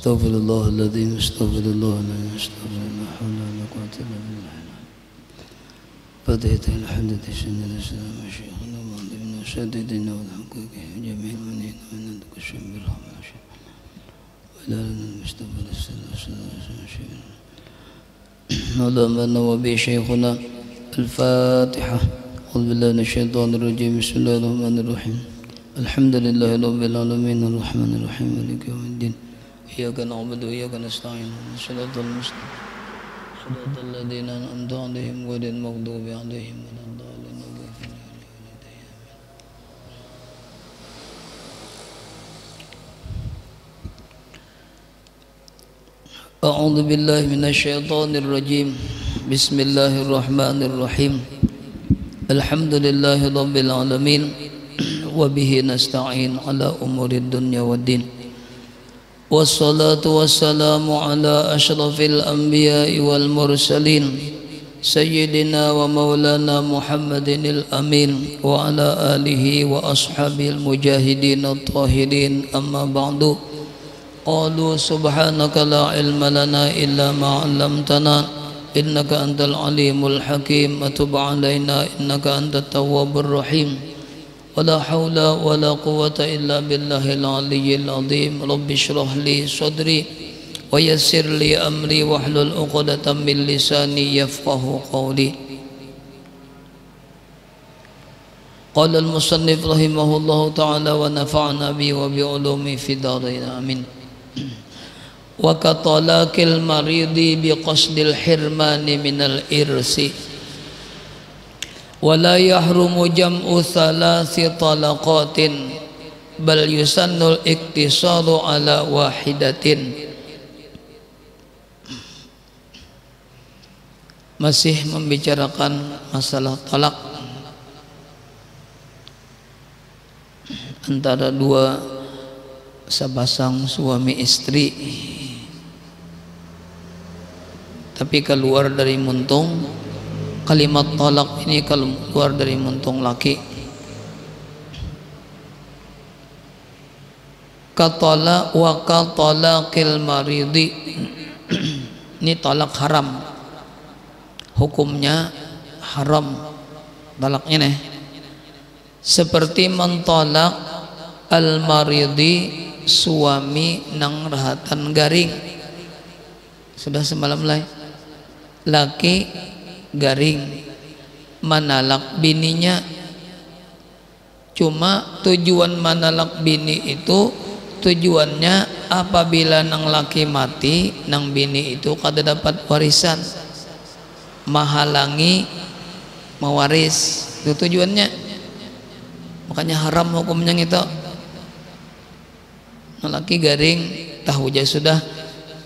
Astaghfirullahaladzim, astaghfirullahaladzim, astaghfirullah, la hawla wa la quwwata illa billah. Fatihah al-hamdulillah, sallallahu syekhana wa alibna syadidina wa al-haqiqi jami'il manina wa nantuka syambir rahmat syekh wa ilalana al-mustafa sallallahu syekh Nadamana wa bi syekhuna al-fatihah. A'udhu billahi minasyaitonir rajim. Bismillahirrahmanirrahim. Alhamdulillahi rabbil alamin arrahmanir rahim maliki yaumiddin. Iyyaka na'budu wa iyyaka nasta'in. Shiratal mustaqim. Shiratal ladzina an'amta 'alaihim ghairil maghdubi 'alaihim waladdallin. A'udzu billahi minasyaitonir rajim. Bismillahirrahmanirrahim. Alhamdulillahi rabbil alamin. Wa bihi nasta'in ala umurid dunya waddin. Wassalatu wassalamu ala ashrafil anbiya'i wal mursalin sayyidina wa maulana Muhammadinil amin wa ala alihi wa ashabil mujahidin at-tahirin amma ba'du. Qalu subhanaka la ilma lana illa ma 'allamtana innaka antal alimul hakim atub 'alaina innaka antat tawwabur rahim. ولا حول ولا قوة إلا بالله العلي العظيم. رب اشرح لي صدري ويسر لي أمري واحلل عقدة من لساني يفقه قولي. قال المصنف رحمه الله تعالى ونفعنا به وبعلومه في الدارين آمين. وكطلاق المريض بقصد الحرمان من الإرث wala yahrumu jam'u thalasi talaqatin bal yusannul iktisaru ala wahidatin. Masih membicarakan masalah talak antara dua sepasang suami istri, tapi keluar dari muntung kalimat talak ini keluar dari muntung laki. Katala wa katalaqil maridi. Ini talak haram, hukumnya haram talaknya nih. Seperti mentolak al maridi, suami nang rahatan garing. Sudah semalam lah laki garing manalak bininya, cuma tujuan manalak bini itu tujuannya apabila nang laki mati nang bini itu kada dapat warisan, mahalangi mewaris, itu tujuannya. Makanya haram hukumnya gitu. Nang laki garing tahu aja sudah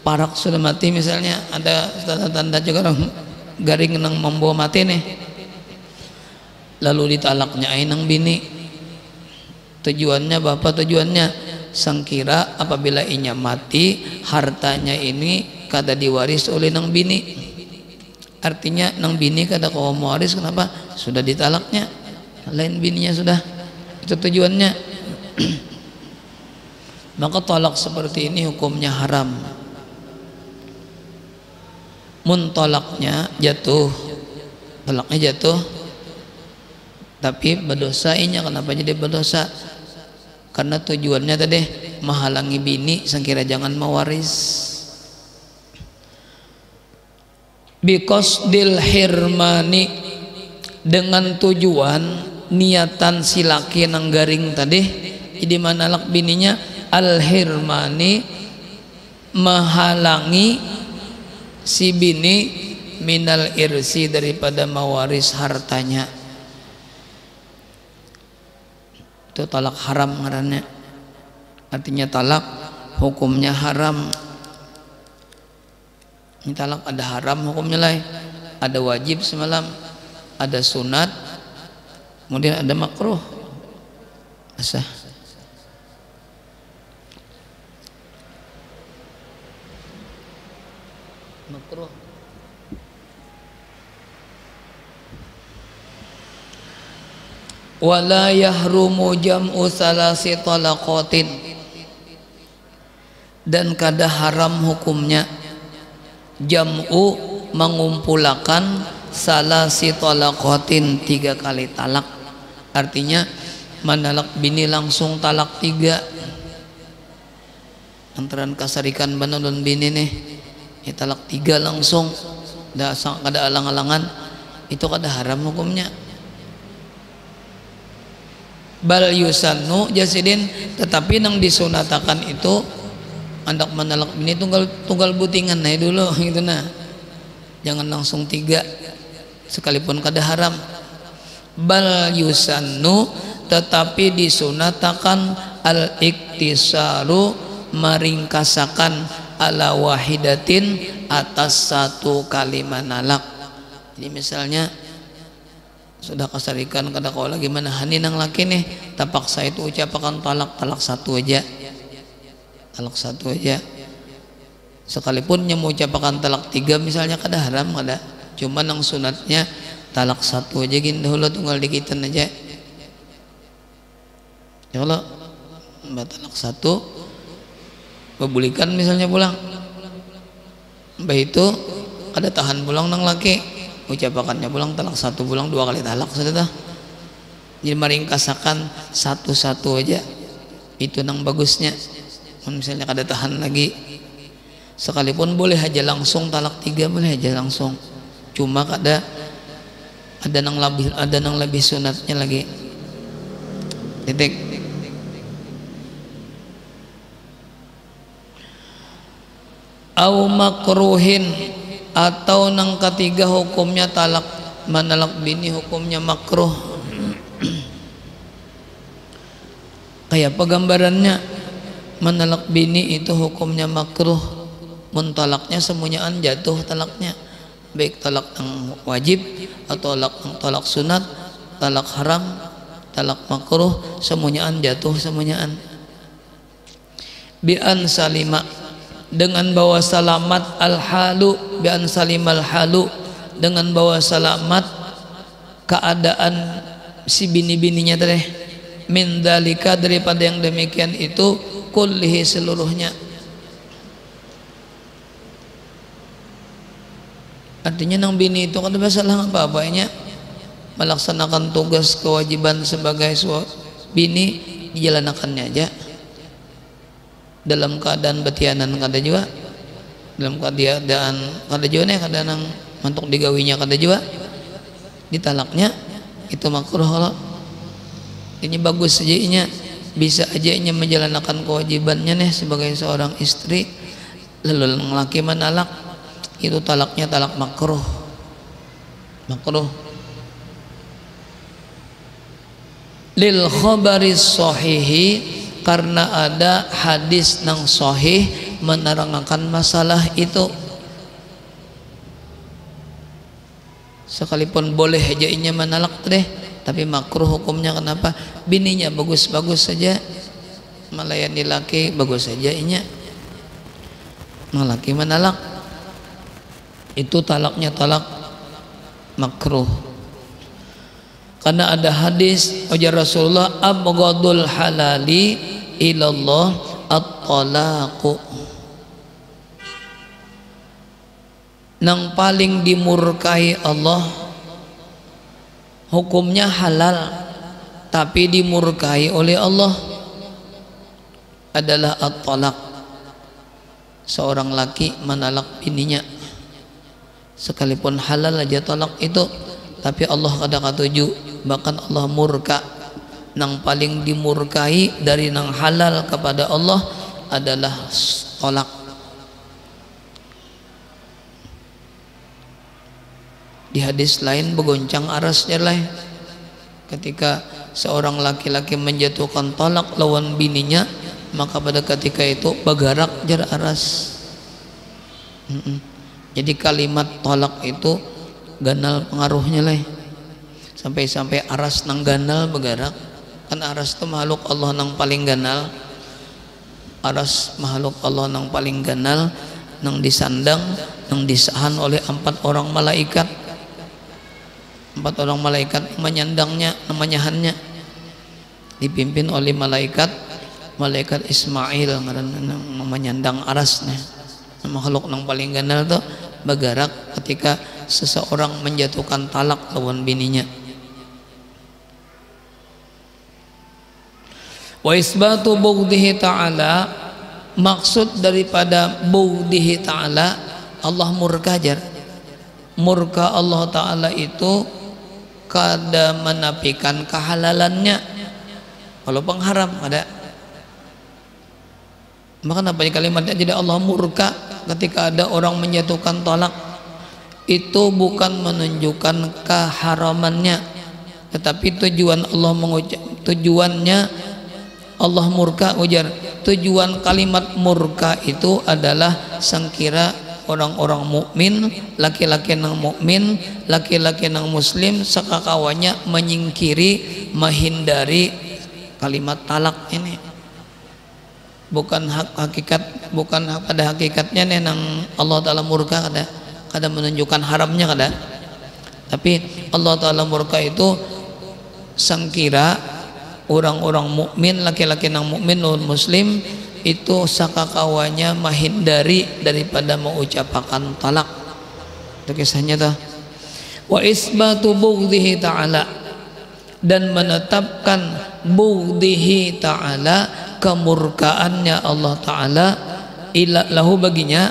parak sudah mati, misalnya ada tanda-tanda juga garing nang membawa mati nih, lalu ditalaknya nang bini. Tujuannya bapak, tujuannya sangkira apabila inya mati hartanya ini kada diwaris oleh nang bini. Artinya nang bini kada kau mewaris, kenapa? Sudah ditalaknya, lain bininya sudah. Itu tujuannya. Maka talak seperti ini hukumnya haram. Muntolaknya jatuh, talaknya jatuh, tapi berdosa inya. Kenapa jadi berdosa? Karena tujuannya tadi menghalangi bini sangkira jangan mewaris. Biqasdil hirmani, dengan tujuan niatan si laki nang garing tadi, jadi manalak bininya al hirmani, menghalangi si bini minal irsi, daripada mewaris hartanya. Itu talak haram ngarannya. Artinya talak hukumnya haram. Ini talak ada haram hukumnya lah, ada wajib semalam, ada sunat, kemudian ada makruh. Asah makruh. Wala yahrumu jam'u thalasi talaqatin, dan kada haram hukumnya jam'u mengumpulakan salasi talaqatin 3 kali talak. Artinya manalak bini langsung talak 3 antaran kasarikan bana dan bini nih ya talak 3 langsung dah kada alang-alangan, itu kada haram hukumnya. Bal yusannu jasidin, tetapi nang disunatakan itu andak manalak bini tunggal butingan nah dulu gitu nah, jangan langsung 3 sekalipun kada haram. Bal yusannu, tetapi disunatakan al iktisaru meringkasakan ala wahidatin atas 1 kali manalak. Jadi misalnya sudah kasarikan kada kau lagi manahani nang laki nih, terpaksa itu ucapakan talak 1 aja, talak 1 aja. Sekalipun yang mengucapkan talak 3 misalnya kada haram kada, cuma nang sunatnya talak 1 aja gini dahulu tunggal dikitan aja. Ya kalau talak 1 bebulikan misalnya pulang, mbah itu kada tahan pulang nang laki, ucapakannya pulang talak 1 pulang 2 kali talak sudah. Jadi meringkasakan 1 aja, itu nang bagusnya. Misalnya kada tahan lagi, sekalipun boleh aja langsung talak 3, boleh aja langsung, cuma kada ada nang lebih sunatnya lagi. Titik. Au makruhin, atau nang ketiga hukumnya talak manalak bini hukumnya makruh. Kayak pegambarannya manalak bini itu hukumnya makruh, mentalaknya semuanyaan jatuh talaknya, baik talak yang wajib atau talak sunat, talak haram, talak makruh, semuanyaan jatuh semuanyaan. Bi an salima, dengan bawa salamat al halu, bi an salimal halu, dengan bawa salamat keadaan si bini-bininya teh, min dalika, daripada yang demikian itu, kullihi, seluruhnya. Artinya nang bini itu kan masalah apa-apanya melaksanakan tugas kewajiban sebagai bini, dijalankannya aja dalam keadaan betianan kada juga, dalam keadaan kada juga nih, kada nang mantuk digawinya kada juga, ditalaknya itu makruh. Kalau ini bagus saja inya, bisa aja inya menjalankan kewajibannya nih sebagai seorang istri, lalu laki manalak, itu talaknya talak makruh. Lil khabaris sahihi, karena ada hadis nang sahih menerangkan masalah itu. Sekalipun boleh aja inya manalak deh, tapi makruh hukumnya. Kenapa? Bininya bagus-bagus saja, melayani laki bagus saja inya, laki manalak, itu talaknya talak makruh. Karena ada hadis ujar Rasulullah, abghadul halali ilallah at-talaqu, nang paling dimurkai Allah hukumnya halal tapi dimurkai oleh Allah adalah at-talaq, seorang laki menalak bininya. Sekalipun halal aja talak itu, tapi Allah kada katuju, bahkan Allah murka. Nang paling dimurkai dari nang halal kepada Allah adalah talak. Di hadis lain begoncang arasnya lah, ketika seorang laki-laki menjatuhkan talak lawan bininya, maka pada ketika itu bagarak jar aras. Jadi kalimat talak itu ganal pengaruhnya lah, sampai aras nang ganal begarak. Kan aras itu makhluk Allah nang paling ganal, aras makhluk Allah nang paling ganal, nang disandang, nang disahan oleh 4 orang malaikat. 4 orang malaikat menyandangnya, menyahannya, dipimpin oleh malaikat malaikat Ismail ngaranna menyandang arasnya. Makhluk yang paling gandal tuh bergerak ketika seseorang menjatuhkan talak lawan bininya. Wa isbatu bughdhihi ta'ala, maksud daripada bughdhihi ta'ala, Allah murka jar. Murka Allah Ta'ala itu kada menafikan kehalalannya. Kalau pengharam ada. Maka apa kalimatnya jadi Allah murka ketika ada orang menjatuhkan talak, itu bukan menunjukkan keharamannya, tetapi tujuannya Allah murka ujar. Tujuan kalimat murka itu adalah sangkira orang-orang mukmin, laki-laki nang mukmin, laki-laki nang muslim sakakawanya menyingkiri, menghindari kalimat talak ini. Bukan hakikat, bukan pada hakikatnya nih nang Allah Ta'ala murka kada menunjukkan haramnya kada, tapi Allah Ta'ala murka itu sangkira orang-orang mukmin, laki-laki nang mukmin non muslim itu sakakawanya menghindari daripada mengucapkan talak. Itu kisahnya tuh. Wa isbatu bughdhihi ta'ala, dan menetapkan bughdhihi ta'ala, kemurkaannya Allah Ta'ala, lahu baginya,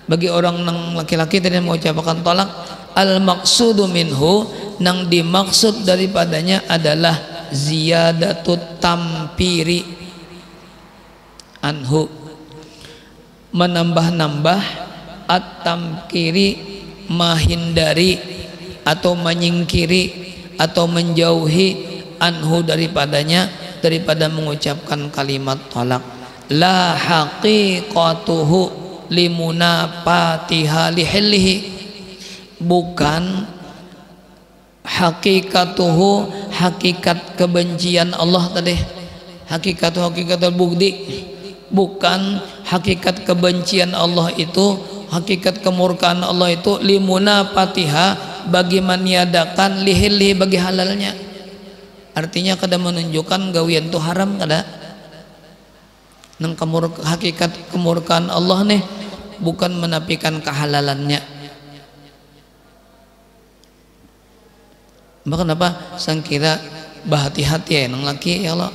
bagi orang nang laki-laki tadi mengucapkan tolak, al maqsudu minhu, nang dimaksud daripadanya adalah ziyadatut tampiri anhu, menambah-nambah, at-tamkiri, menghindari atau menyingkiri atau menjauhi, anhu daripadanya, daripada mengucapkan kalimat talak. La haqiqatuhu limunafatiha lihillihi, bukan hakikatuhu, hakikat kebencian Allah tadi, hakikatul bugdi, bukan hakikat kebencian Allah itu, hakikat kemurkaan Allah itu limunafatiha, bagi meniadakan lihillihi, bagi halalnya. Artinya kada menunjukkan gawian itu haram kada. Nang hakikat kemurkaan Allah nih bukan menafikan kehalalannya. Maka kenapa sangkira bahati-hati ya nang laki ya Allah.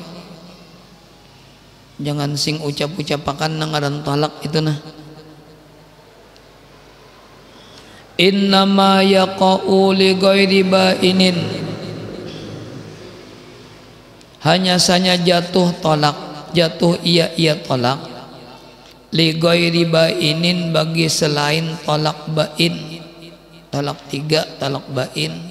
Jangan sing ucap-ucapakan nang ngaran talak itu nah. Innama yaqa'u li ghairi bainin, hanya saja jatuh tolak, jatuh iya tolak, li ghairi bainin, bagi selain tolak bain, tolak 3, tolak bain.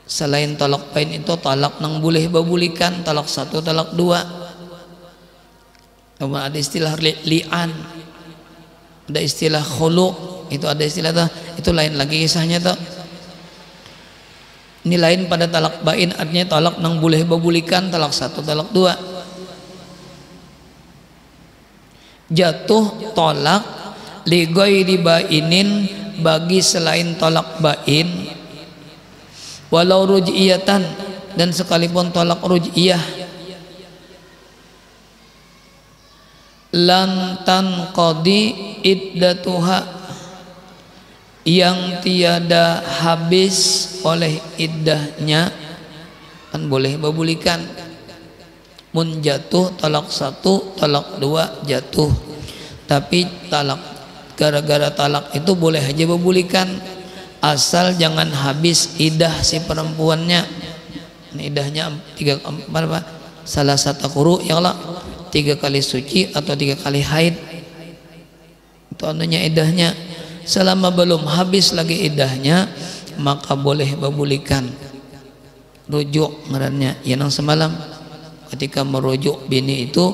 Selain tolak bain itu tolak nang boleh babulikan, tolak 1, tolak 2. Kemudian ada istilah li'an, ada istilah khulu, itu ada istilah tuh, itu lain lagi kisahnya tuh. Ini lain pada talak bain, artinya talak nang boleh babulikan, talak 1, talak 2. Jatuh tolak li ghairi bainin, bagi selain tolak bain, walau ruj'iyatan, dan sekalipun tolak ruj'iyah, lan tanqadi iddatuha, yang tiada habis oleh iddahnya, kan boleh babulikan. Mun jatuh talak 1, talak 2 jatuh, tapi talak gara-gara talak itu boleh aja babulikan, asal jangan habis iddah si perempuannya. Ini iddahnya 3 apa? Salah satu quru ya Allah, 3 kali suci atau 3 kali haid. Itu anunya iddahnya. Selama belum habis lagi iddahnya, maka boleh babulikan. Rujuk ngarannya ya nang semalam, ketika merujuk bini itu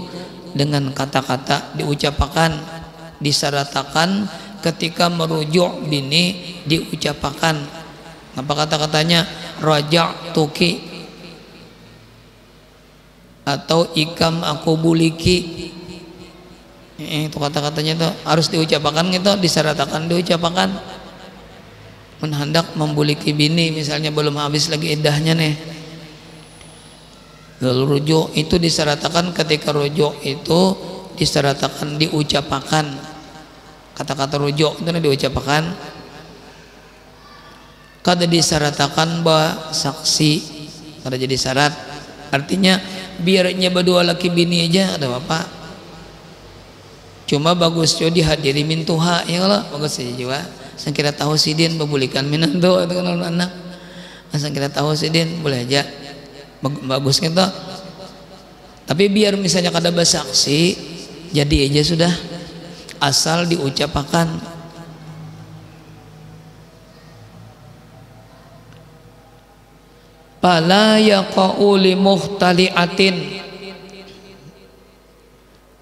dengan kata-kata diucapkan, disyaratkan ketika merujuk bini diucapkan. Apa kata-katanya? Raja'tuki, atau ikam aku buliki. Itu kata-katanya itu harus diucapkan gitu, disyaratkan diucapkan. Menhendak membuliki bini misalnya belum habis lagi iddahnya nih, Lalu rujuk itu disyaratkan ketika rujuk itu disyaratkan diucapkan. Kata-kata rujuk itu diucapkan. Kada disyaratkan bahwa saksi, kada jadi syarat. Artinya biarnya berdua laki bini aja ada apa. Cuma bagus jo dihadiri mintuha ya kalau bagus saja juga. Sang kira tahu sidin babulikan minando atau kan anak. Sang kira tahu sidin boleh aja. Bagus gitu. Tapi biar misalnya kada bersaksi jadi aja sudah asal diucapkan. Fala yaqa'u li muhtali'atin,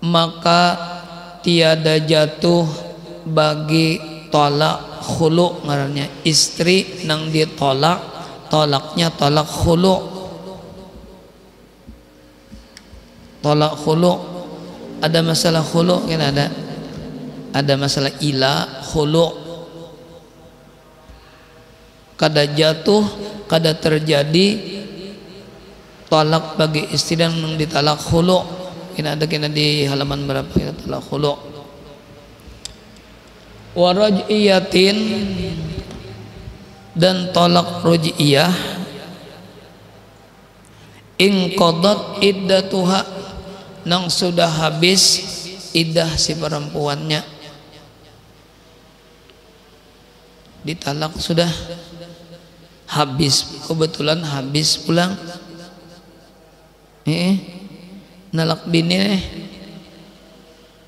maka tiada jatuh bagi tolak khulu ngarannya istri nang ditolak, tolaknya tolak khulu. Tolak khulu, ada masalah khulu kan ada masalah ila khulu. Kada jatuh, kada terjadi tolak bagi istri dan ditalak khulu. Kena ada di halaman berapa kita talak khulu. Wa raj'iyatin, dan tolak raj'iyah in qadat iddatuha, nang sudah habis iddah si perempuannya, ditalak sudah habis, kebetulan habis pulang nalak bini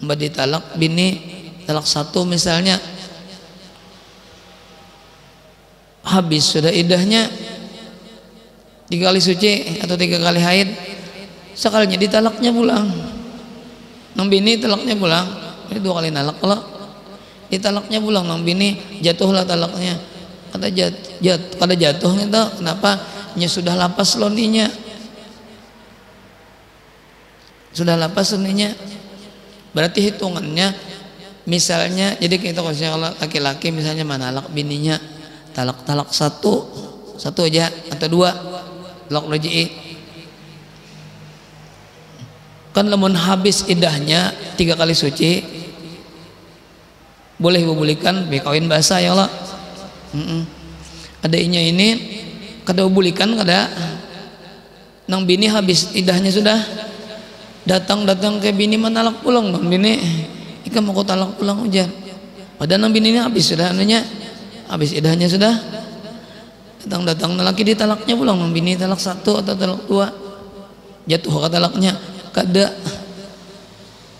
mbak ditalak bini talak satu misalnya, habis sudah iddahnya 3 kali suci atau 3 kali haid, sekalinya ditalaknya pulang, nang bini talaknya pulang, ini 2 kali nalak kalau ditalaknya pulang nang bini jatuhlah talaknya. Kada jatuh itu kenapa? Nya sudah lapas loninya, sudah lapas loninya, berarti hitungannya misalnya jadi kita kalau laki-laki misalnya manalak bininya talak satu aja atau 2 talak raj'i, kan lamun habis idahnya 3 kali suci boleh bubulikan kawin basah ya Allah. Ada inya ini kada bubulikan kada nang bini habis idahnya sudah datang ke bini manalak pulang nang bini ikan mau talak pulang hujan, padahal nang bini ini habis sudah anunya habis idahnya sudah datang laki ditalaknya pulang nang bini talak 1 atau talak 2 jatuh ke talaknya kada.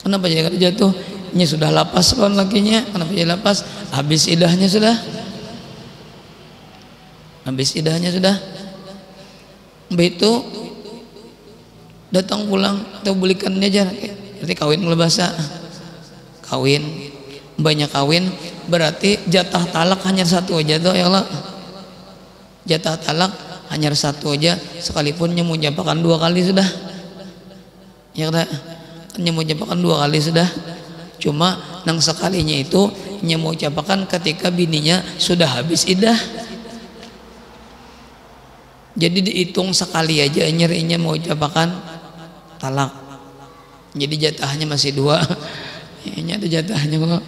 Kenapa jadi kada jatuh? Nya sudah lapas kan lakinya, kenapa jadi lapas? Habis idahnya sudah, habis idahnya sudah. Begitu datang pulang atau bulikannya aja, berarti kawin mulai basah. Kawin banyak kawin berarti jatah talak hanya 1 aja tuh ya Allah. Jatah talak hanya 1 aja, sekalipun mengucapkan 2 kali sudah. Ya kada, mengucapkan 2 kali sudah. Cuma nang sekalinya itu mengucapkan ketika bininya sudah habis iddah. Jadi dihitung sekali aja nyerinya mengucapkan talak. Jadi jatahnya masih 2. Ini ada jatahnya kok.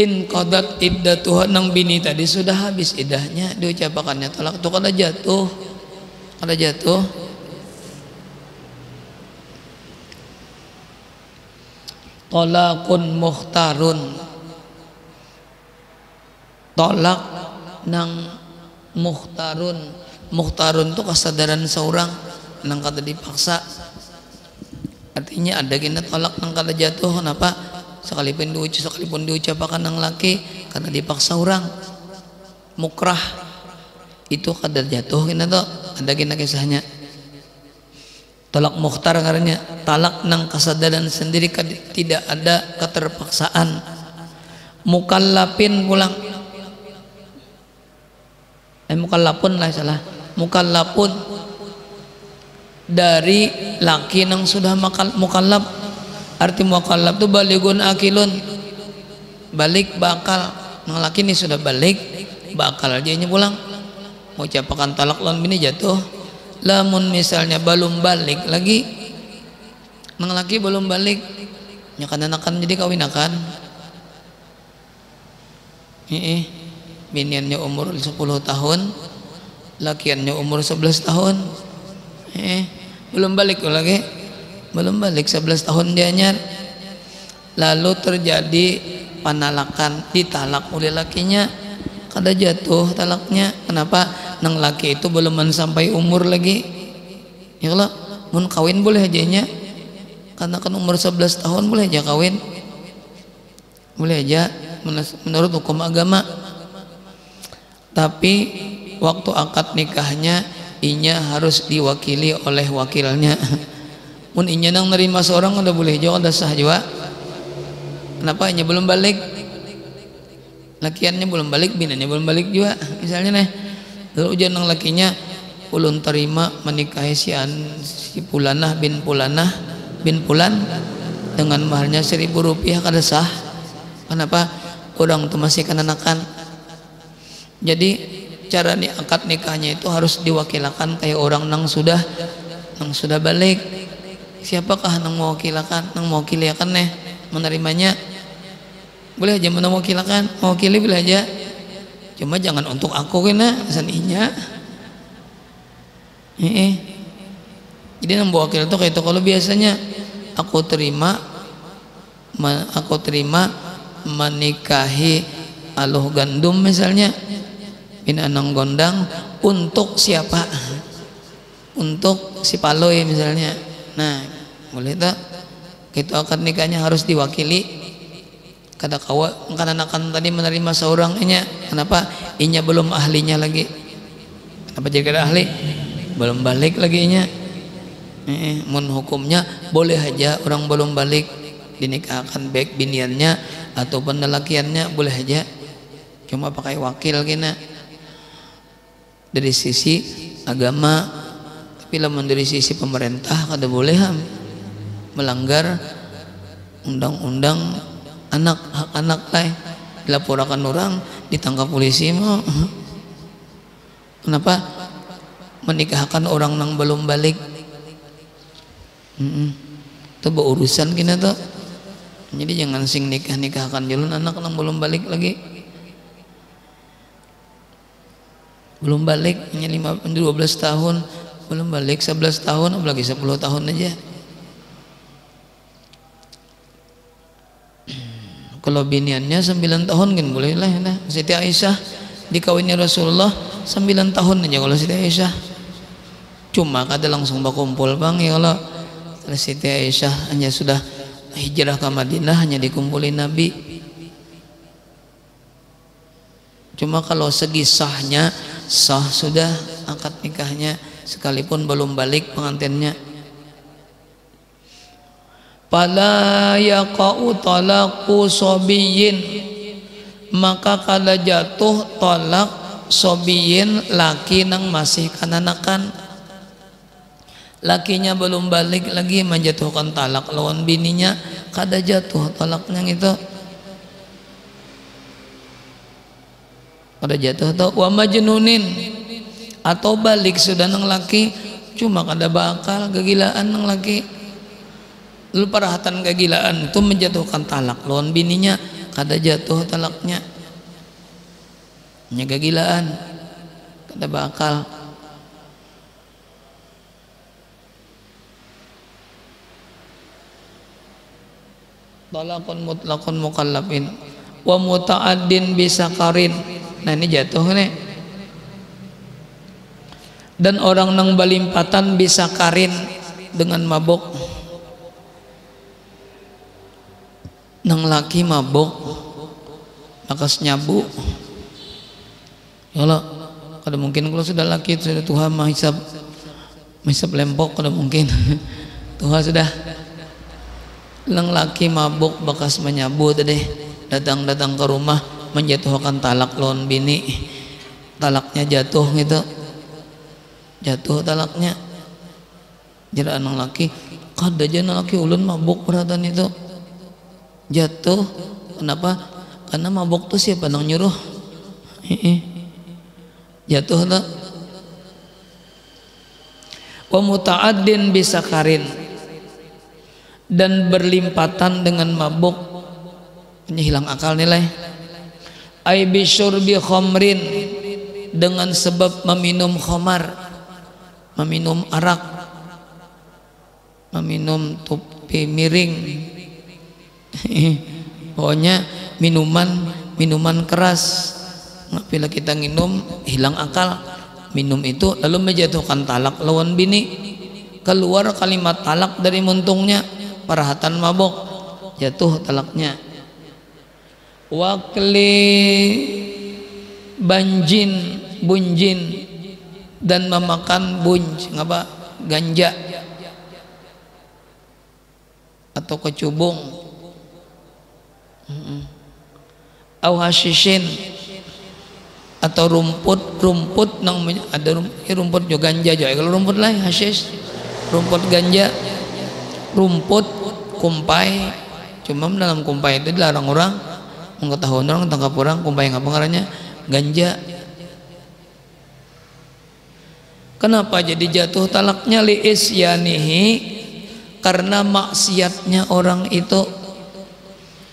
In qadat iddatuha, nang bini tadi sudah habis iddahnya diucapkannya talak itu kada jatuh. Talakun mukhtarun, tolak nang mukhtarun itu kesadaran seorang nang kada dipaksa. Artinya ada kena tolak nang kada jatuh, kenapa? Sekalipun diucapkan nang laki karena dipaksa orang, mukrah itu kada jatuh kena tuh, ada kena kisahnya. Tolak mukhtar karena talak nang kesadaran sendiri, tidak ada keterpaksaan. Mukallapin pulang, mukallapun lah salah, mukallapun dari laki nang sudah mukallap. Arti mukallap itu baligun akilun, balik bakal, nang laki ini sudah balik bakal aja pulang. mau capakan talak lawan bini jatuh. Lamun misalnya belum balik lagi, nang laki belum balik, nyakan jadi kawinakan. Biniannya umur 10 tahun, lakiannya umur 11 tahun. Belum balik lagi, belum balik 11 tahun dianya. Lalu terjadi panalakan, ditalak oleh lakinya, kada jatuh talaknya. Kenapa? Nang laki itu belum sampai umur lagi. Ya kalau mun kawin boleh aja nya, karena kan umur 11 tahun boleh aja kawin, boleh aja menurut hukum agama. Tapi waktu akad nikahnya inya harus diwakili oleh wakilnya. Mun inya nang nerima seorang ada boleh juga, ada sah juga. Kenapa? Inya belum balik, lakiannya belum balik, binanya belum balik juga. Misalnya nih, lalu ujian nang lakinya ulun terima menikahi si Pulanah bin Pulan dengan maharnya 1.000 rupiah, kada sah. Kenapa? Orang itu masih kananakan. Jadi cara akad nikahnya itu harus diwakilakan kayak orang nang sudah balik. Siapakah nang mewakilakan? Nang mewakilikan menerimanya boleh aja mewakilakan, mewakili boleh aja. Cuma jangan untuk aku kena seninya. Jadi nang mewakil itu kayak itu. Kalau biasanya aku terima menikahi aluh gandum misalnya bin anang gondang untuk siapa? Untuk si Paloy misalnya. Nah, boleh tak? Itu akad nikahnya harus diwakili. Kada kawa akan tadi menerima seorang inya. Kenapa? Inya belum ahlinya lagi. Kenapa jadi kada ahli? Belum balik lagi inya. Mun hukumnya boleh aja orang belum balik dinikahkan, baik biniannya ataupun lelakiannya boleh aja. Cuma pakai wakil kena. Dari sisi agama, tapi lamun dari sisi pemerintah kada boleh melanggar undang-undang hak anak dilaporkan orang ditangkap polisi mau. Kenapa? Menikahkan orang yang belum balik. Itu berurusan kena tuh. Jadi jangan sing nikahkan jalan anak yang belum balik lagi. Belum balik hanya 12 tahun, belum balik 11 tahun, apalagi 10 tahun aja. Kalau biniannya 9 tahun kan boleh lah. Siti Aisyah dikawinnya Rasulullah 9 tahun aja kalau Siti Aisyah. Cuma kada langsung berkumpul bang ya Allah. Siti Aisyah hanya sudah hijrah ke Madinah, hanya dikumpulin Nabi. Cuma kalau segi sahnya, sah sudah akad nikahnya sekalipun belum balik pengantinnya. Fala yaqa'u talaqu sobiyin, maka kada jatuh tolak sobiyin laki nang masih kananakan. Lakinya belum balik lagi menjatuhkan talak lawan bininya, kada jatuh talaknya itu. Kada jatuh atau wa majnunin, atau balik sudah nang laki cuma kada bakal kegilaan nang laki. Lalu parahatan kegilaan itu menjatuhkan talak lawan bininya, kada jatuh talaknya. Hanya kegilaan, kada bakal. Talakun mutlakun mukallafin wa muta'addin bisakarin. Nah ini jatuh nih. Dan orang nang balimpatan bisa karin dengan mabok. Nang laki mabok makas nyabu. Ya Allah, kada mungkin kalau sudah laki sudah Tuhan mah hisab lempok, kada mungkin. Tuhan sudah. Nang laki mabok bakas menyabu deh, datang ke rumah menjatuhkan talak lawan bini. Talaknya jatuh gitu. Jatuh talaknya. Jadi nang laki kada aja nang laki ulun mabok perhatian itu. Jatuh. Kenapa? Karena mabok tuh siapa nang nyuruh? Jatuh tuh wa muta'addin bisakarin, dan berlimpatan dengan mabuk, ini hilang akal nilai. Ai bisyurbi khamrin, dengan sebab meminum khamar, meminum arak, meminum topi miring, pokoknya minuman keras. Bila kita minum hilang akal, minum itu lalu menjatuhkan talak lawan bini, keluar kalimat talak dari muntungnya, parahatan mabok, jatuh talaknya. Wakli bunjin, dan memakan bunj, ngapa, ganja atau kecubung, au hasishin, atau rumput nang ada rumput juga ganja juga. Kalau rumput lain hasis, rumput ganja, rumput kumpai. Cuma dalam kumpai itu dilarang orang, mengetahui orang tangkap orang kumpai, ngapa ngarannya ganja. Kenapa jadi jatuh talaknya? Li isyanihi, karena maksiatnya orang itu.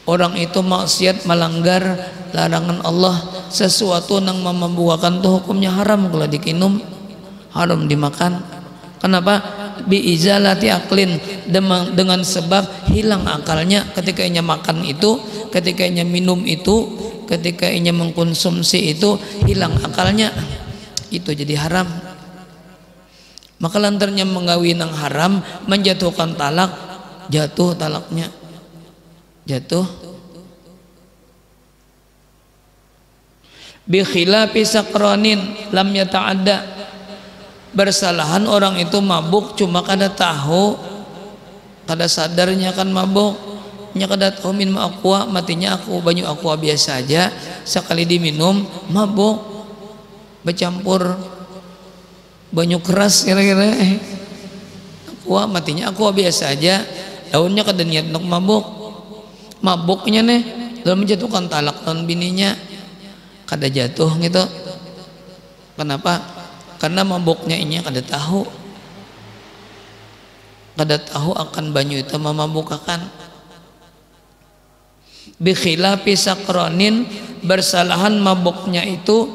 Orang itu maksiat, melanggar larangan Allah, sesuatu yang membuahkan tuh hukumnya haram kalau dikinum, haram dimakan. Kenapa? Bi izalati aklin, dengan sebab hilang akalnya ketika ia makan itu, ketika ia minum itu, ketika ia mengkonsumsi itu, hilang akalnya, itu jadi haram. Maka lantarnya mengawin yang haram, menjatuhkan talak, jatuh talaknya, jatuh. Bi khilafi sakranin lam yata'adda, bersalahan orang itu mabuk cuma kada tahu, kada sadarnya kan mabuk, nya kada tahu minum aqua, matinya aku banyu aqua biasa aja, sekali diminum mabuk, bercampur banyu keras kira-kira, aqua matinya aqua biasa aja, daunnya kada niat untuk mabuk, mabuknya nih lalu menjatuhkan talak lawan bininya, kada jatuh gitu. Kenapa? Karena mabuknya ini kada tahu akan banyu itu memabukakan. Bi khilafi sakranin, bersalahan mabuknya itu,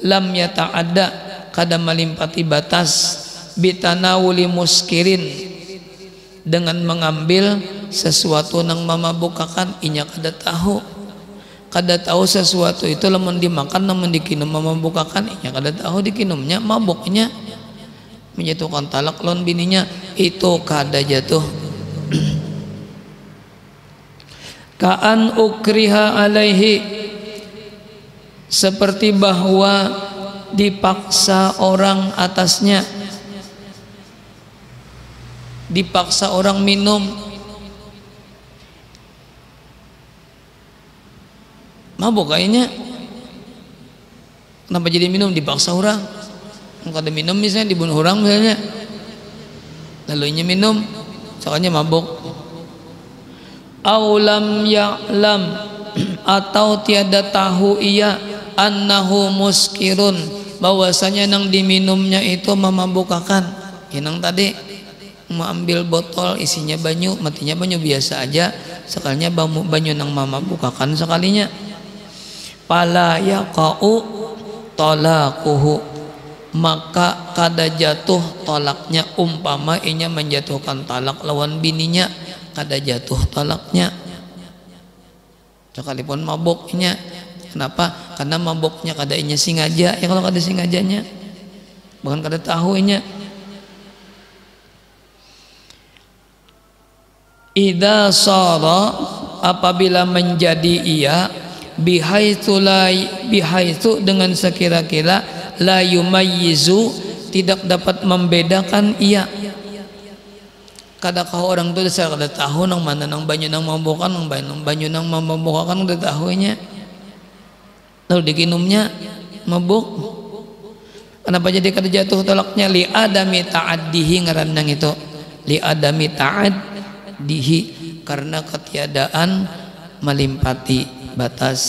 lam yata'adda, kada melimpati batas, bitanawuli muskirin, dengan mengambil sesuatu yang memabukakan, inya kada tahu sesuatu itu lamun dimakan namun dikinum membukakan, inya kada tahu dikinumnya mabuknya, menjatuhkan talak lawan bininya, itu kada jatuh. Kaan ukriha alaihi, seperti bahwa dipaksa orang atasnya, dipaksa orang minum. Mabuk kayaknya, kenapa jadi minum? Dipaksa orang. Kalau minum misalnya dibunuh orang misalnya, lalu minum, soalnya mabuk. Aulam ya'lam, atau tiada tahu ia, annahu muskirun, bahwasanya nang diminumnya itu memabukkan. Inang tadi mengambil botol isinya banyu, matinya banyu biasa aja, sekalinya banyu nang memabukkan sekalinya. Fala yaqa'u talaquhu, maka kada jatuh talaknya, umpama inya menjatuhkan talak lawan bininya, kada jatuh talaknya sekalipun mabuknya. Kenapa? Karena mabuknya kada inya sengaja, ya kalau kada sengajanya bahkan kada tahu inya. Idza sara, apabila menjadi ia, bihaitsu dengan sekira-kira, la yumayyizu, tidak dapat membedakan ia. Kadang orang tu saya kada tahu nang mana nang banyu nang memabukkan, nang banyu nang memabukkan kada tahunya, lalu dikinumnya mabuk. Kenapa jadi kada jatuh talaknya? Li adami ta'addihi, ngaran nang itu li adami ta'addihi, karena ketiadaan melimpati batas.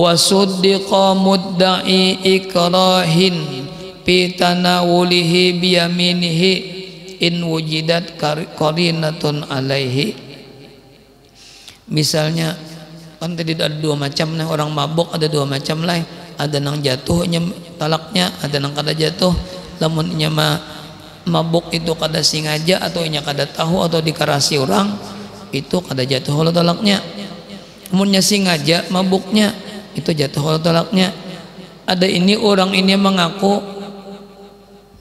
Wasuddiqa mudda'i ikrahin fi tanawulihi biyaminihi in wujidat qarinatun alaihi. Misalnya kan tadi ada dua macam nih, orang mabuk ada dua macam lah, ada nang jatuhnya talaknya, ada nang kada jatuh. Lamun nya mabuk itu kada sengaja atau nya kada tahu atau dikarasi orang, itu kada jatuh kalau talaknya. Lamunnya sengaja mabuknya, itu jatuh kalau talaknya. Ada ini orang ini mengaku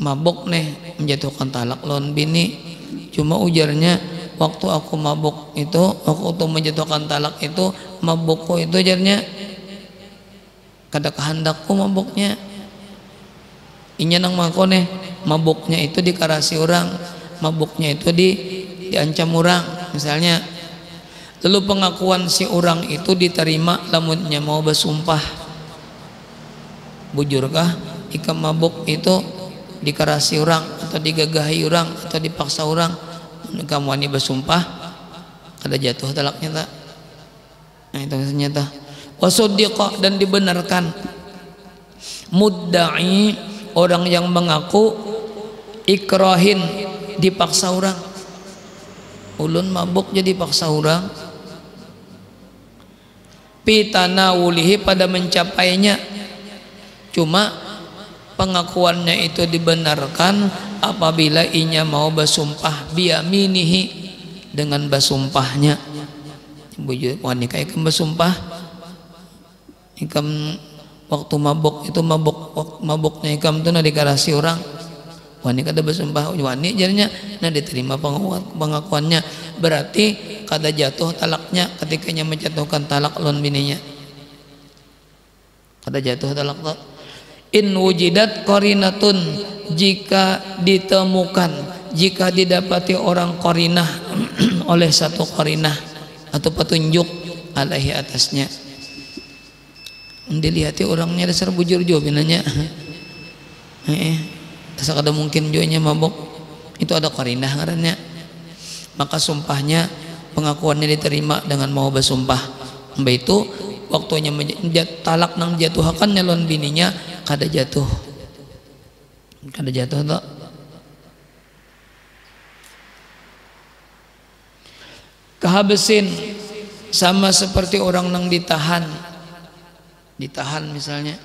mabuk nih menjatuhkan talak lawan bini, cuma ujarnya waktu aku mabuk itu, waktu menjatuhkan talak itu, mabukku itu ujarnya kada kehendakku mabuknya. Inya nang mengaku nih mabuknya itu dikarasi orang, mabuknya itu diancam orang misalnya. Lalu pengakuan si orang itu diterima lamunnya mau bersumpah, bujurkah ikam mabuk itu dikarasi orang atau digagahi orang atau dipaksa orang, kamu wani bersumpah kada jatuh talaknya tak. Nah itu ternyata wasuddiqa dan dibenarkan mudda'i orang yang mengaku ikrahin dipaksa orang. Ulun mabuk jadi paksa orang, pitana wulihi pada mencapainya, cuma pengakuannya itu dibenarkan apabila inya mau bersumpah biyaminihi dengan bersumpahnya. Bujur wanita ikam bersumpah, ikam waktu mabuk itu mabuknya ikam itu nak dikarasi orang, wani kada bersumpah, wani jadinya nah diterima pengakuannya, berarti kada jatuh talaknya ketika nya menjatuhkan talak lawan bininya, kada jatuh talak tak. In wujidat qarinatun, jika ditemukan, jika didapati orang qarinah oleh satu qarinah atau petunjuk alaihi atasnya. Dilihati orangnya dasar bujur jo binanya. Asa kada mungkin jo nya mabuk. Itu ada qarinah ngarannya. Maka sumpahnya, pengakuannya diterima dengan mau bersumpah. Mbak itu waktunya talak nang jatuhakannya lawan bininya kada jatuh. Kada jatuh tak. Kehabisin sama seperti orang nang ditahan misalnya.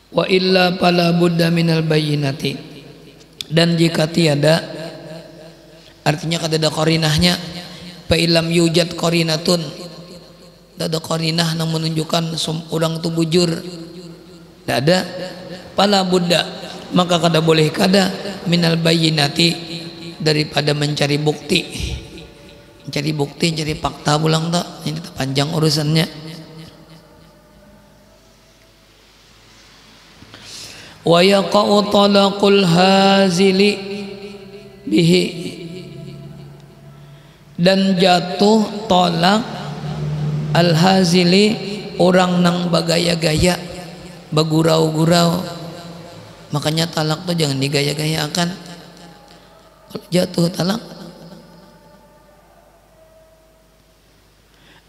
Wa illa fala budda minal bayyinati, dan jika tiada, artinya kada ada qarinahnya, fa illam yujad qarinatun, tidak ada qarinah yang menunjukkan orang itu bujur, tidak ada, fala budda, maka kada boleh kada minal bayyinati, daripada mencari bukti, mencari fakta pulang tak, ini panjang urusannya. Wa yaqa'u talaqul hazili bihi, dan jatuh tolak al hazili orang nang bagaya-gaya, bagurau-gurau. Makanya talak tuh jangan digaya-gayakan. Jatuh talak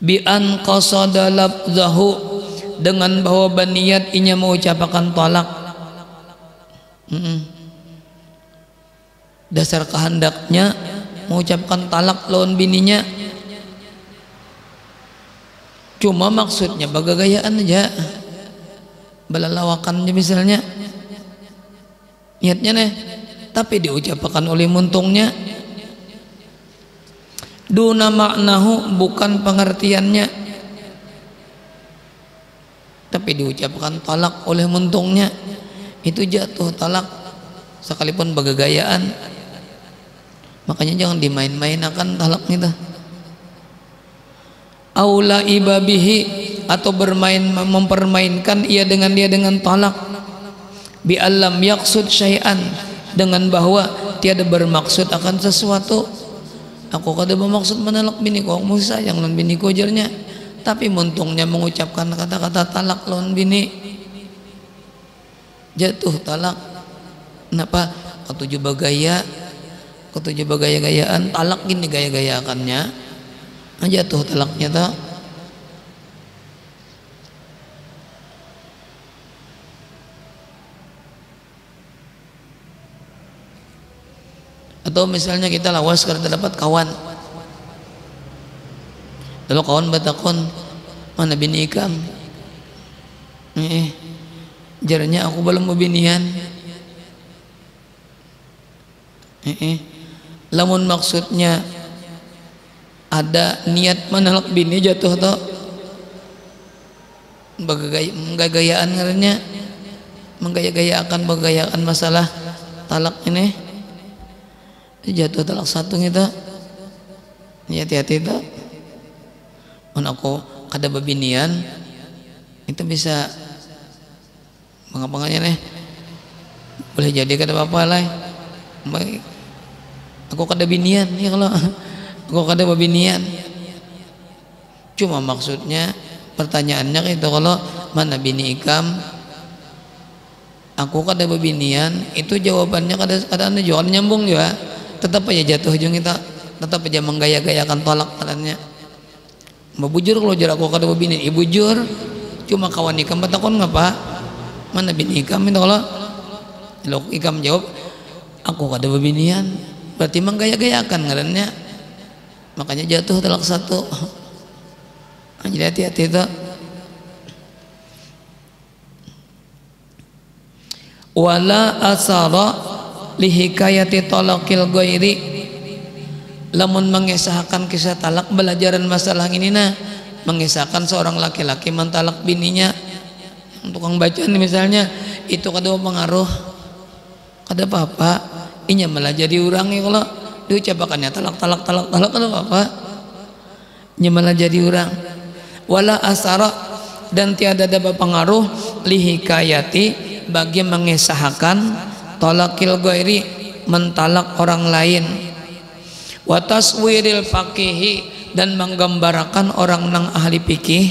bi an qasada lafzahu, dengan bahwa berniat inya mengucapkan talak. Dasar kehendaknya mengucapkan talak lawan bininya, cuma maksudnya bagagayaan aja, belalawakan aja misalnya niatnya nih, tapi diucapkan oleh muntungnya duna maknahu, bukan pengertiannya, tapi diucapkan talak oleh muntungnya, itu jatuh talak sekalipun bagagayaan. Makanya jangan dimain-main akan talak itu. Aula ibabihi, atau bermain mempermainkan ia dengan talak, bi allam yaqsud syai'an, dengan bahwa tiada bermaksud akan sesuatu. Aku kada bermaksud menalak biniku, aku masih sayang lawan biniku ajarnya, tapi muntungnya mengucapkan kata-kata talak lawan bini, jatuh talak. Kenapa? Ketujuh bagaya-gayaan talak gini gaya-gayakannya. jatuh talaknya tak. Atau misalnya kita lawas karena dapat kawan, lalu kawan batakon, mana bini ikam? Jaranya aku belum mau binian. Lamun maksudnya ada niat menalak bini jatuh to, menggaya-gayaan ngarannya, menggaya-gayakan menggayaan masalah talak ini. Jatuh talak satu gitu, hati-hati itu. Aku kada babinian itu bisa mengapa-ngapanya nih, boleh jadi kada apa-apa lah. Baik, aku kada binian ya, kalau aku kada babinian. Cuma maksudnya pertanyaannya itu kalau mana bini ikam, aku kada babinian, itu jawabannya kada jawaban nyambung juga. Tetap aja jatuh ujung kita, tetap aja menggaya-gayakan tolak katanya. Mbak bujur kalau jar aku kada babinian, ibu bujur. Cuma kawan ikam batakon ngapa? Mana bini ikam itu kalau ikam jawab aku kada babinian, berarti menggaya-gayakan ngarannya. Makanya jatuh talak satu. Jadi hati-hati itu. Wala asara lihikayati talaqil ghairi, lamun mengisahkan kisah talak, belajaran masalah ini nah, mengisahkan seorang laki-laki mentalak bininya. Tukang bacaan misalnya itu kada pengaruh, kada apa-apa, inya malah jadi orang ya kalau diucapakannya talak kada apa-apa, inya malah jadi orang. Wala asara, dan tiada ada pengaruh lihikayati, bagi mengisahkan talakil ghairi, mentalak orang lain. Wa taswiril faqihi, dan menggambarkan orang nang ahli fikih,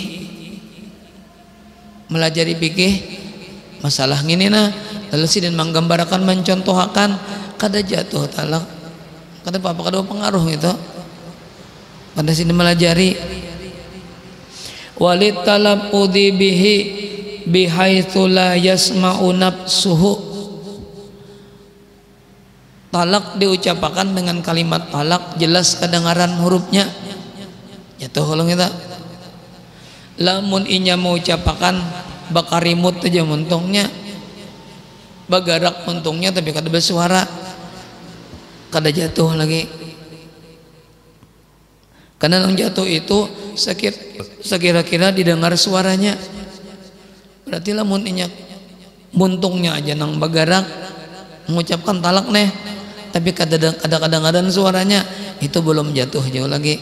melajari fikih masalah ngini nah, lalu si dan menggambarkan, mencontohkan, kada jatuh talak, kada apa-apa, kada pengaruh gitu pada sini melajari. Walit talaqudi bihi bihaitsu la yasma'u nafsuhu, talak diucapkan dengan kalimat talak jelas kedengaran hurufnya, jatuh kalau kita. Lamun inya mau ucapakan bakarimut aja muntungnya, bagarak muntungnya tapi kada bersuara, kada jatuh lagi. Karena yang jatuh itu sekira-kira didengar suaranya. Berarti lamun inya muntungnya aja nang bagarak mengucapkan talak nih, tapi kadang-kadang suaranya, itu belum jatuh jauh lagi.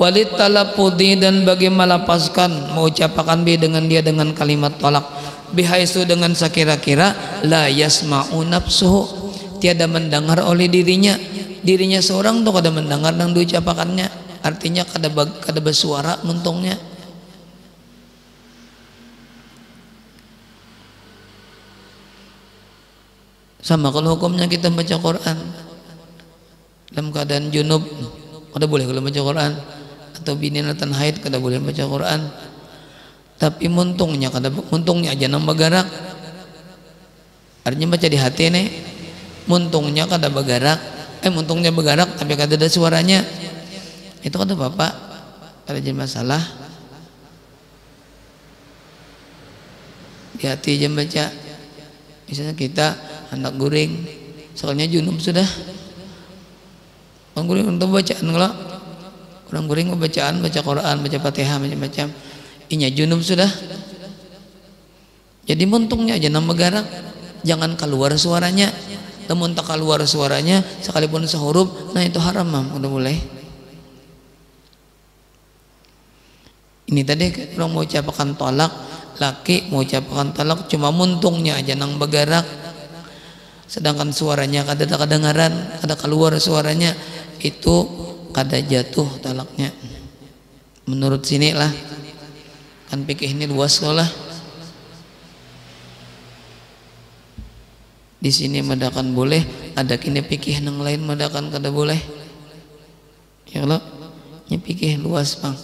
Walit talapudi, dan bagi melapaskan, mengucapkan bi dengan dia dengan kalimat talak, bihaisu dengan sekira-kira, la yasma'u nafsuhu, tiada mendengar oleh dirinya seorang tuh kada mendengar nang diucapakannya, artinya kada bersuara muntungnya. Sama kalau hukumnya kita baca Quran dalam keadaan junub, kada boleh kalau baca Quran, atau bini natan haid kada boleh baca Quran. Tapi muntungnya aja nang bergerak, artinya baca di hati nih, muntungnya kada bergerak, muntungnya bergerak tapi kada ada suaranya, itu kada apa-apa, kada jadi masalah. Di hati aja baca. Misalnya kita hendak guring, soalnya junub sudah, orang guring untuk bacaan, kalau orang guring bacaan, baca Quran, baca Fatihah, macam-macam, inya junub sudah, jadi muntungnya aja nama garak, jangan keluar suaranya. Namun tak keluar suaranya sekalipun sehuruf, nah itu haram, udah mulai. Ini tadi orang mau ucapkan tolak, laki mau ucapkan talak cuma muntungnya aja nang bergerak, sedangkan suaranya kada kedengaran, kada keluar suaranya, itu kada jatuh talaknya. Menurut sini lah, kan fikih ini luas lah. Di sini madakan boleh, ada kini fikih nang lain madakan kada boleh. ya Allah nya pikir luas bang.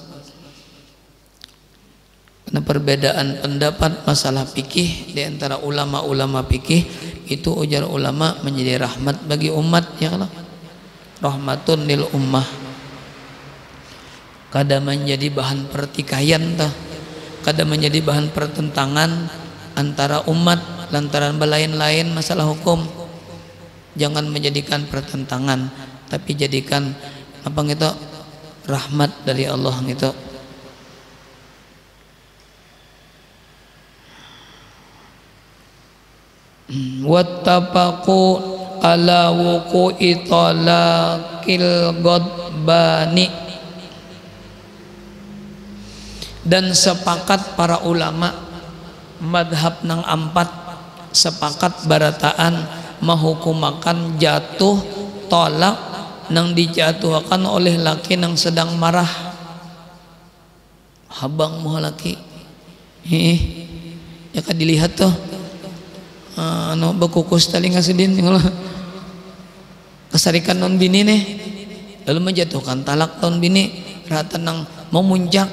Karena perbedaan pendapat masalah fikih di antara ulama-ulama fikih itu ujar ulama menjadi rahmat bagi umat ya Allah, rahmatun lil ummah. Kada menjadi bahan pertikaian tah, kada menjadi bahan pertentangan antara umat lantaran belain-lain masalah hukum. Jangan menjadikan pertentangan, tapi jadikan apa gitu rahmat dari Allah gitu. Wattafaqu ala wuqu'i talaqil ghadbani, dan sepakat para ulama madhab nang ampat sepakat barataan menghukumakan jatuh tolak nang dijatuhkan oleh laki nang sedang marah. Habang moh laki ya kan dilihat tuh anu bekukus tali ngasidin kesarikan non bini nih lalu menjatuhkan talak non bini rata nang memuncak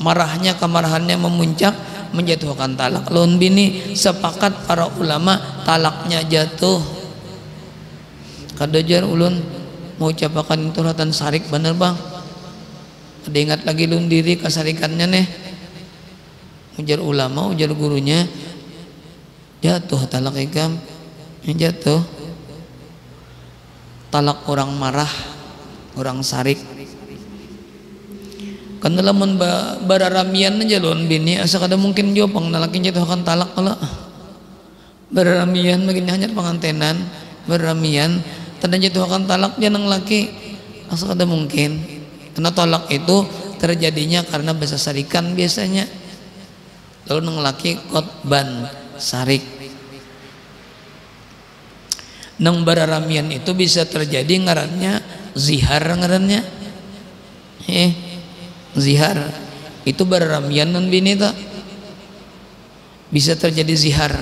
marahnya, kemarahannya memuncak menjatuhkan talak non bini. Sepakat para ulama talaknya jatuh. Kadajar ulun mau ucapakan itu ratan sarik bener bang, ada ingat lagi lun diri kasarikannya nih. Ujar ulama, ujar gurunya jatuh talak ikam, jatuh talak orang marah, orang sarik. Karena lamun bararamian aja lon bini asa kada mungkin jopang nalaki jatuhkan talak kalau bararamian makin hanya pengantenan bararamian tanda jatuhkan talak dia nang laki asa kada mungkin. Karena talak itu terjadinya karena bahasa sarikan biasanya, lalu nang laki qotban sarik. Nang bararamian itu bisa terjadi ngarannya zihar, ngarannya zihar itu bararamian non bini tak bisa terjadi zihar.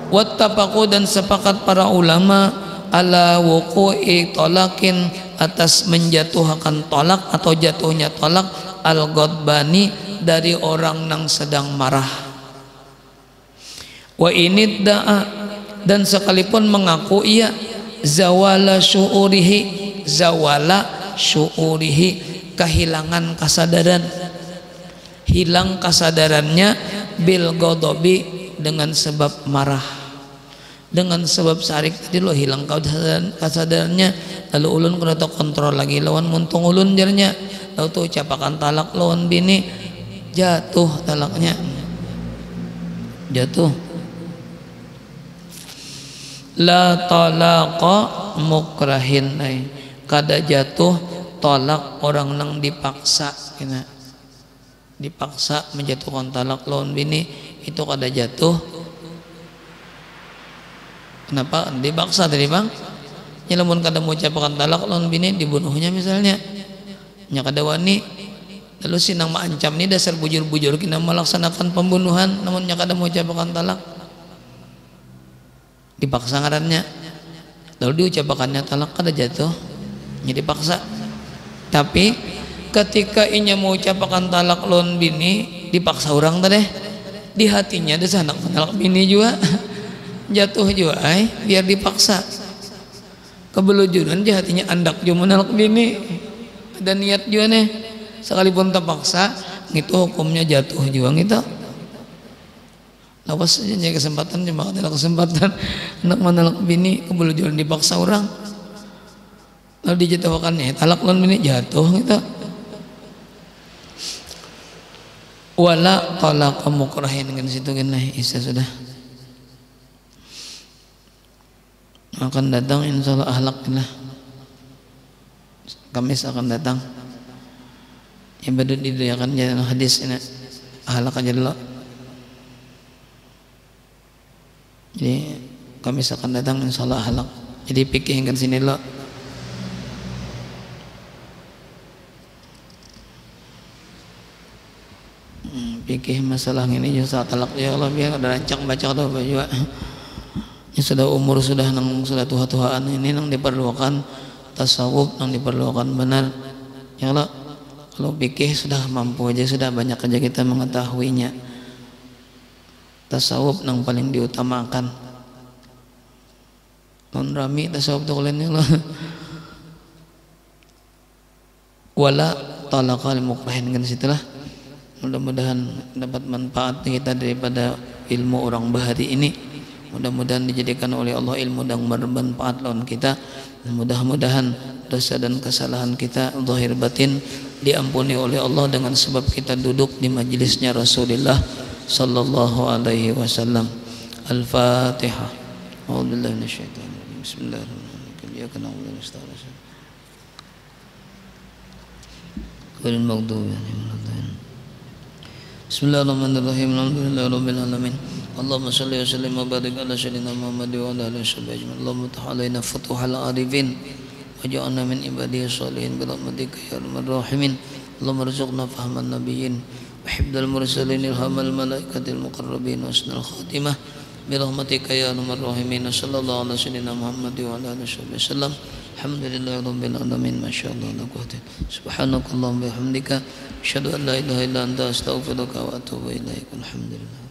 Wattafaqu, dan sepakat para ulama ala wuqu'i talakin, atas menjatuhkan tolak atau jatuhnya tolak al ghadbani dari orang nang sedang marah. Wa inid da'a, dan sekalipun mengaku ia zawala syu'urihi, zawala syu'urihi kehilangan kesadaran, hilang kesadarannya bil ghadabi dengan sebab marah, dengan sebab sarik tadi lo hilang kesadarannya, lalu ulun kena kontrol lagi lawan muntung ulun jarnya, lalu tuh ucapakan talak lawan bini jatuh talaknya, jatuh. La talaqa mukrahin, kada jatuh tolak orang nang dipaksa, dipaksa menjatuhkan talak lawan bini itu kada jatuh. Kenapa dipaksa tadi bang? Nyelamun kada mau ucapakan talak lawan bini dibunuhnya misalnya, nya kada wani, lalu si nang maancam ni dasar bujur-bujur kena melaksanakan pembunuhan, namun nya kada mau ucapakan talak, dipaksa ngarannya, lalu diucapakannya talak kada jatuh, jadi paksa. Tapi ketika inya mau ucapakan talak lawan bini dipaksa orang tadi di hatinya ada sanak talak bini juga jatuh juga biar dipaksa kebelujuran di hatinya andak juga menalak bini, ada niat juga nih sekalipun terpaksa itu hukumnya jatuh juga gitu. Lawas aja kesempatan cuma ada kesempatan anak menalak bini kebelujuran dipaksa orang lalu dijatuhkannya talak lawan bini jatuh gitu. Wala talaqa mukrahin, kan situ kan isa sudah akan datang insyaallah ahlak lah. Kamis akan datang ibadah didayakan jalan hadis ini ahlak aja dulu. Jadi Kamis akan datang insyaallah ahlak. Jadi pikirkan sini dulu. Pikir masalah ini juga talak ya Allah biar ada rancang baca atau juga Ini sudah umur sudah tua-tuaan ini nang diperlukan tasawuf, nang diperlukan benar. Ya Allah, kalau fikih sudah mampu aja, sudah banyak aja kita mengetahuinya. Tasawuf nang paling diutamakan. Non rami tasawuf tu kalian Allah. Wala talaqal mukrahin, kan situlah. Mudah-mudahan dapat manfaat kita daripada ilmu orang bahari ini. Mudah-mudahan dijadikan oleh Allah ilmu yang bermanfaat lawan kita. Mudah-mudahan dosa dan kesalahan kita zahir batin diampuni oleh Allah dengan sebab kita duduk di majelisnya Rasulullah sallallahu alaihi wasallam. Al-Fatihah. A'udzubillahi minasyaitonir rajim. Bismillahirrahmanirrahim. Iyyaka na'budu wa iyyaka nasta'in. Ghairil maghdubi 'alaihim waladdallin. Bismillahirrahmanirrahim. Alhamdulillahirabbil alamin. Allahumma shalli wa sallim wa barik ala sayyidina Muhammad wa ala alihi wasallam ajma'in. Allahumma iftah alaina futuhal arifin waj'alna min ibadiyas salihin bi rahmatika ya arhamar rahimin. Allahumma arzuqna fahman nabiyyin wa hifdzal mursalin ilhamal malaikatil muqarrabin wa husnal khatimah bi rahmatika ya arhamar rahimin. Sallallahu ala sayyidina Muhammad wa ala alihi wasallam. Alhamdulillahirabbil alamin. Masyaallah la quwwata. Subhanakallahumma wa bihamdika asyhadu an la ilaha illa anta astaghfiruka wa atubu ilaik. Alhamdulillah.